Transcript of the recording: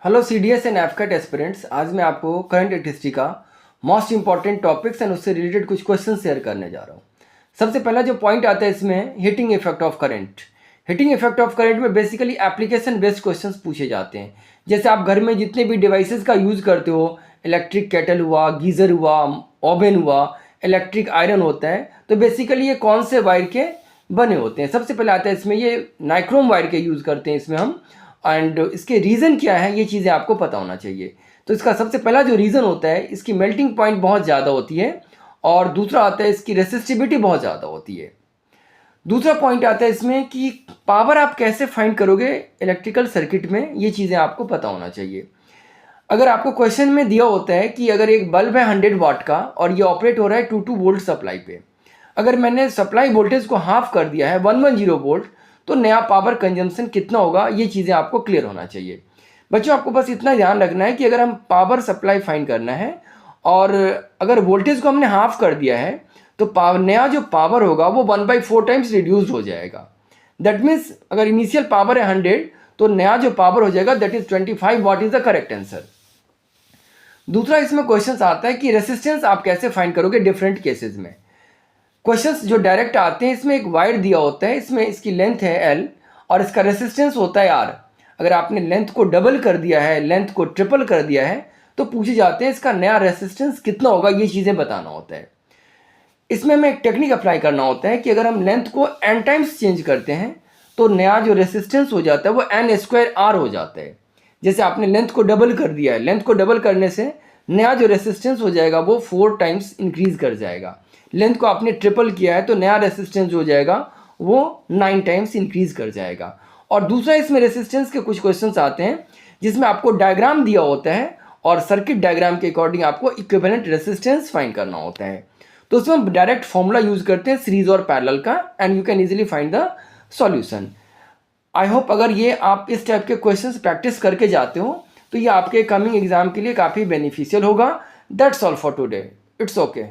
Hello CDS and AFCAT aspirants. आज मैं आपको करंट इलेक्ट्रिसिटी का मोस्ट इंपॉर्टेंट टॉपिक्स एंड उससे रिलेटेड कुछ क्वेश्चन शेयर करने जा रहा हूँ। सबसे पहला जो पॉइंट आता है इसमें heating effect of current. Heating effect of current में बेसिकली एप्लीकेशन बेस्ड क्वेश्चंस पूछे जाते हैं। जैसे आप घर में जितने भी डिवाइसेस का यूज़ करते हो, इलेक्ट्रिक केटल हुआ, गीज़र हुआ, ओवन हुआ, इलेक्ट्रिक आयरन होता है, तो बेसिकली ये कौन से वायर के बने होते हैं। सबसे पहले आता है इसमें ये नाइक्रोम वायर के यूज़ करते हैं इसमें हम, एंड इसके रीज़न क्या है ये चीज़ें आपको पता होना चाहिए। तो इसका सबसे पहला जो रीज़न होता है, इसकी मेल्टिंग पॉइंट बहुत ज़्यादा होती है, और दूसरा आता है इसकी रेसिस्टिविटी बहुत ज़्यादा होती है। दूसरा पॉइंट आता है इसमें कि पावर आप कैसे फाइंड करोगे इलेक्ट्रिकल सर्किट में, ये चीज़ें आपको पता होना चाहिए। अगर आपको क्वेश्चन में दिया होता है कि अगर एक बल्ब है 100 वाट का और ये ऑपरेट हो रहा है 2 वोल्ट सप्लाई पे, अगर मैंने सप्लाई वोल्टेज को हाफ कर दिया है 110 वोल्ट, तो नया पावर कंजम्पशन कितना होगा, ये चीज़ें आपको क्लियर होना चाहिए। बच्चों, आपको बस इतना ध्यान रखना है कि अगर हम पावर सप्लाई फाइंड करना है और अगर वोल्टेज को हमने हाफ कर दिया है, तो नया जो पावर होगा वो 1/4 टाइम्स रिड्यूस हो जाएगा। दैट मीन्स अगर इनिशियल पावर है 100, तो नया जो पावर हो जाएगा that is 25 what is the correct answer. दूसरा इसमें क्वेश्चन आता है कि रेसिस्टेंस आप कैसे फाइंड करोगे डिफरेंट केसेस में। क्वेश्चंस जो डायरेक्ट आते हैं, इसमें एक वायर दिया होता है, इसमें इसकी लेंथ है L और इसका रेसिस्टेंस होता है R। अगर आपने लेंथ को डबल कर दिया है, लेंथ को ट्रिपल कर दिया है, तो पूछे जाते हैं इसका नया रेसिस्टेंस कितना होगा, ये चीज़ें बताना होता है। इसमें हमें एक टेक्निक अप्लाई करना होता है कि अगर हम लेंथ को n टाइम्स चेंज करते हैं, तो नया जो रेसिस्टेंस हो जाता है वो n² R हो जाता है। जैसे आपने लेंथ को डबल कर दिया है, लेंथ को डबल करने से नया जो रेसिस्टेंस हो जाएगा वो 4 टाइम्स इंक्रीज कर जाएगा। लेंथ को आपने ट्रिपल किया है तो नया रेसिस्टेंस हो जाएगा वो 9 टाइम्स इंक्रीज कर जाएगा। और दूसरा इसमें रेसिस्टेंस के कुछ क्वेश्चंस आते हैं जिसमें आपको डायग्राम दिया होता है और सर्किट डायग्राम के अकॉर्डिंग आपको इक्विवेलेंट रेसिस्टेंस फाइंड करना होता है। तो उसमें हम डायरेक्ट फॉर्मूला यूज़ करते हैं सीरीज और पैरेलल का, and you can easily find the solution. I hope अगर ये आप इस टाइप के क्वेश्चंस प्रैक्टिस करके जाते हो तो ये आपके कमिंग एग्जाम के लिए काफ़ी बेनिफिशियल होगा। That's all for today. It's okay.